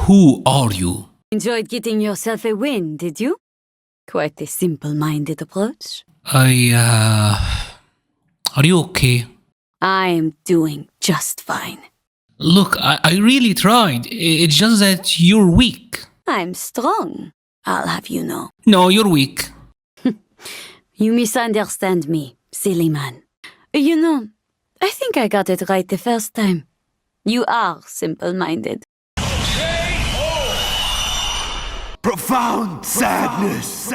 Who are you? Enjoyed getting yourself a win, did you? Quite a simple-minded approach. Are you okay? I'm doing just fine. Look, I really tried. It's just that you're weak. I'm strong, I'll have you know. No, you're weak. You misunderstand me, silly man. You know, I think I got it right the first time. You are simple-minded. Profound sadness.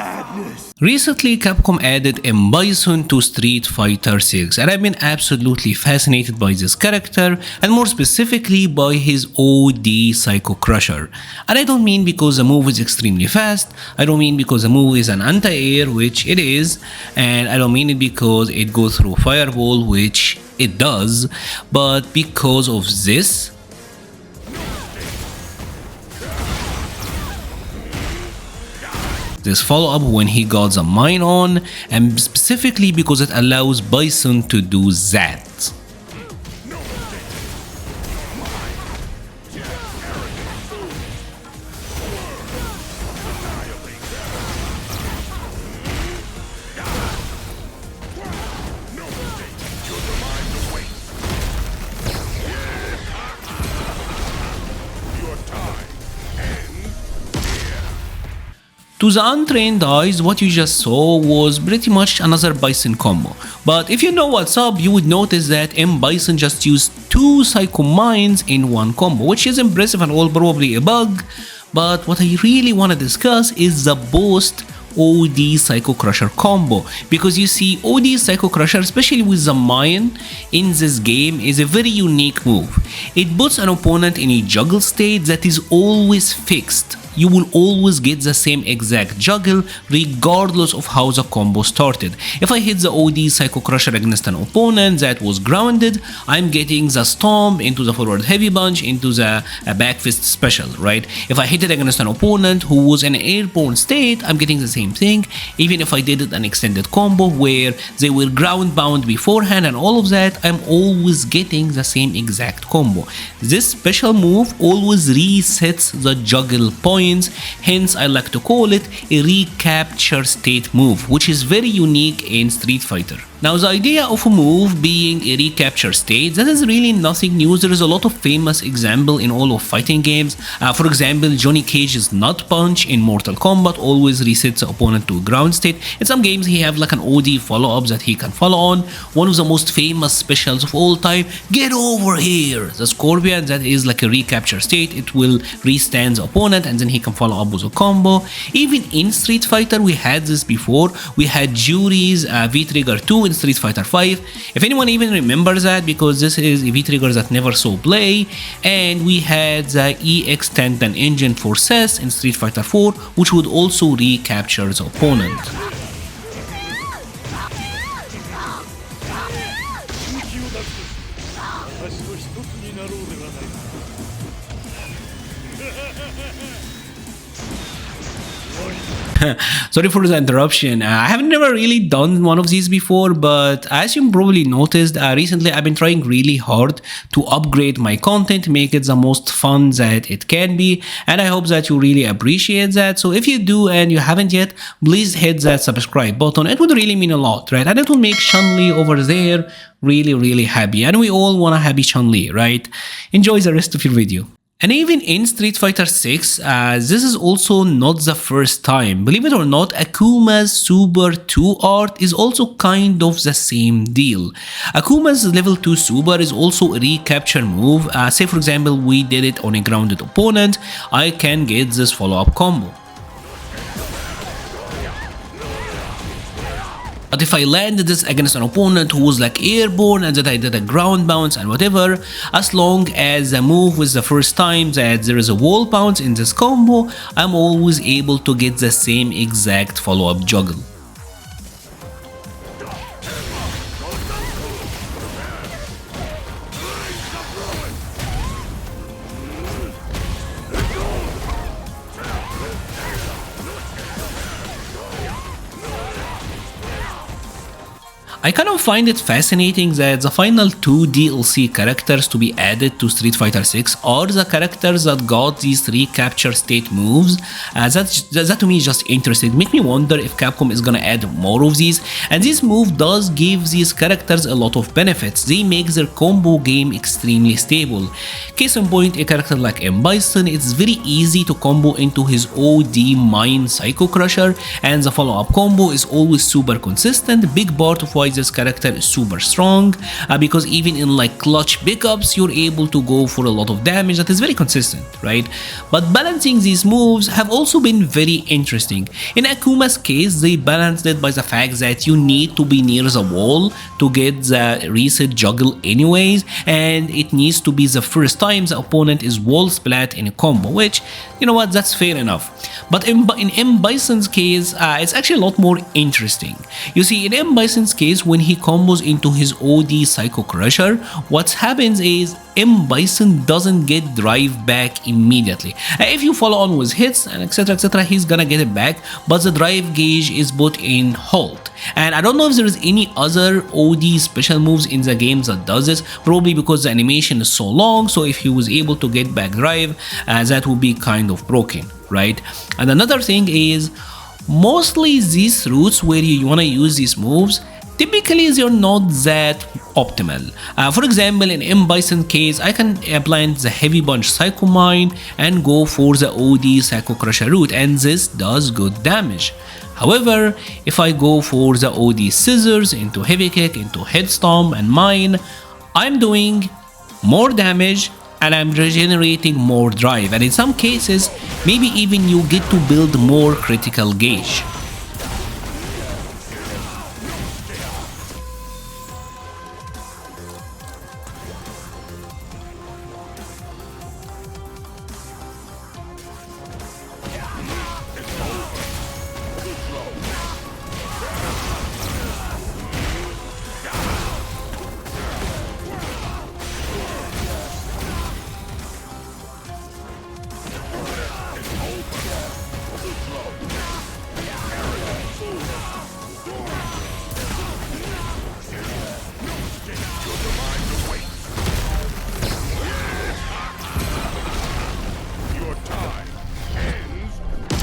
Recently, Capcom added a Bison to Street Fighter 6, and I've been absolutely fascinated by this character, and more specifically by his OD Psycho Crusher. And I don't mean because the move is extremely fast, I don't mean because the move is an anti-air, which it is, and I don't mean it because it goes through Fireball, which it does, but because of this. This follow-up when he got the mine on, and specifically because it allows Bison to do that. To the untrained eyes, what you just saw was pretty much another Bison combo. But if you know what's up, you would notice that M. Bison just used 2 Psycho Mines in one combo, which is impressive and all probably a bug. But what I really want to discuss is the post OD Psycho Crusher combo, because you see OD Psycho Crusher, especially with the mine in this game, is a very unique move. It puts an opponent in a juggle state that is always fixed. You will always get the same exact juggle regardless of how the combo started. If I hit the OD Psycho Crusher against an opponent that was grounded, I'm getting the stomp into the forward heavy punch into the back fist special, right? If I hit it against an opponent who was in an airborne state, I'm getting the same thing, even if I did it an extended combo where they were ground bound beforehand and all of that, I'm always getting the same exact combo. This special move always resets the juggle point. Hence I like to call it a recapture state move, which is very unique in Street Fighter. Now the idea of a move being a recapture state, that is really nothing new. There is a lot of famous example in all of fighting games. For example, Johnny Cage's nut punch in Mortal Kombat always resets the opponent to a ground state. In some games he have like an OD follow-up that he can follow on. One of the most famous specials of all time, get over here, the Scorpion, that is like a recapture state. It will restand the opponent and then he can follow up with a combo. Even in Street Fighter we had this before. We had Jury's V-Trigger 2 in Street Fighter 5. If anyone even remembers that, because this is a V-Trigger that never saw play. And we had the EX1010 engine for CES in Street Fighter 4, which would also recapture the opponent. Sorry for the interruption. I have never really done one of these before, but as you probably noticed, recently I've been trying really hard to upgrade my content, make it the most fun that it can be, and I hope that you really appreciate that. So if you do and you haven't yet, please hit that subscribe button. It would really mean a lot, right? And it will make Chun-Li over there really happy, and we all want a happy Chun-Li, right? Enjoy the rest of your video. And even in Street Fighter 6, this is also not the first time. Believe it or not, Akuma's Super 2 art is also kind of the same deal. Akuma's level 2 Super is also a recapture move. Say for example, we did it on a grounded opponent, I can get this follow-up combo. But if I landed this against an opponent who was like airborne and that I did a ground bounce and whatever, as long as the move was the first time that there is a wall bounce in this combo, I'm always able to get the same exact follow-up juggle. I kind of find it fascinating that the final two DLC characters to be added to Street Fighter 6 are the characters that got these recapture state moves. That to me is just interesting. Make me wonder if Capcom is gonna add more of these. And this move does give these characters a lot of benefits. They make their combo game extremely stable. Case in point, a character like M. Bison, it's very easy to combo into his OD Mine Psycho Crusher, and the follow-up combo is always super consistent. Big part of why this character is super strong, because even in like clutch pickups you're able to go for a lot of damage that is very consistent, right? But balancing these moves have also been very interesting. In Akuma's case, they balanced it by the fact that you need to be near the wall to get the reset juggle anyways, and it needs to be the first time the opponent is wall splat in a combo, which, you know what, that's fair enough. But in M. Bison's case, it's actually a lot more interesting. You see, in M. Bison's case, when he combos into his OD Psycho Crusher, what happens is M. Bison doesn't get drive back immediately. If you follow on with hits and etc, he's gonna get it back, but the drive gauge is put in halt. And I don't know if there is any other OD special moves in the game that does this, probably because the animation is so long, so if he was able to get back drive, that would be kind of broken, right? And another thing is, mostly these routes where you wanna use these moves, typically they're not that optimal. For example, in M. Bison case, I can plant the Heavy Punch Psycho Mine and go for the OD Psycho Crusher route, and this does good damage. However, if I go for the OD Scissors into Heavy Kick, into Head Stomp and Mine, I'm doing more damage and I'm regenerating more drive, and in some cases, maybe even you get to build more critical gauge.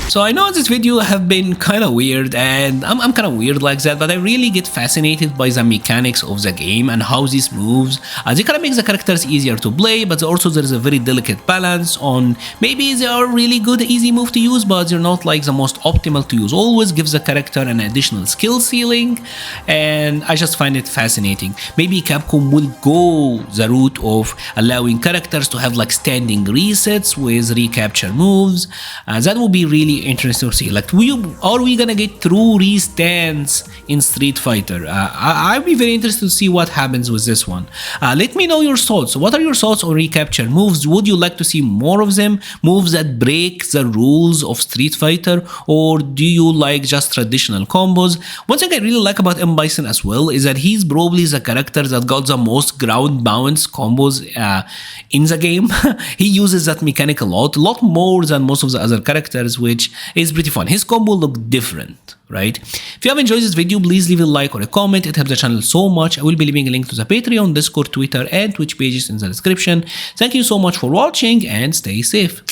So I know this video have been kind of weird, and I'm kind of weird like that, but I really get fascinated by the mechanics of the game and how these moves, they kind of make the characters easier to play, but also there is a very delicate balance on maybe they are really good, easy move to use, but they're not like the most optimal to use. Always gives the character an additional skill ceiling, and I just find it fascinating. Maybe Capcom will go the route of allowing characters to have like standing resets with recapture moves. That will be really interesting to see. Like, are we gonna get true restands in Street Fighter? I'd be very interested to see what happens with this one. Let me know your thoughts. What are your thoughts on recapture moves? Would you like to see more of them? Moves that break the rules of Street Fighter, or do you like just traditional combos? One thing I really like about M. Bison as well is that he's probably the character that got the most ground bounce combos in the game. He uses that mechanic a lot more than most of the other characters, which is pretty fun. His combo look different, right? If you have enjoyed this video, please leave a like or a comment. It helps the channel so much. I will be leaving a link to the Patreon, Discord, Twitter, and Twitch pages in the description. Thank you so much for watching, and stay safe.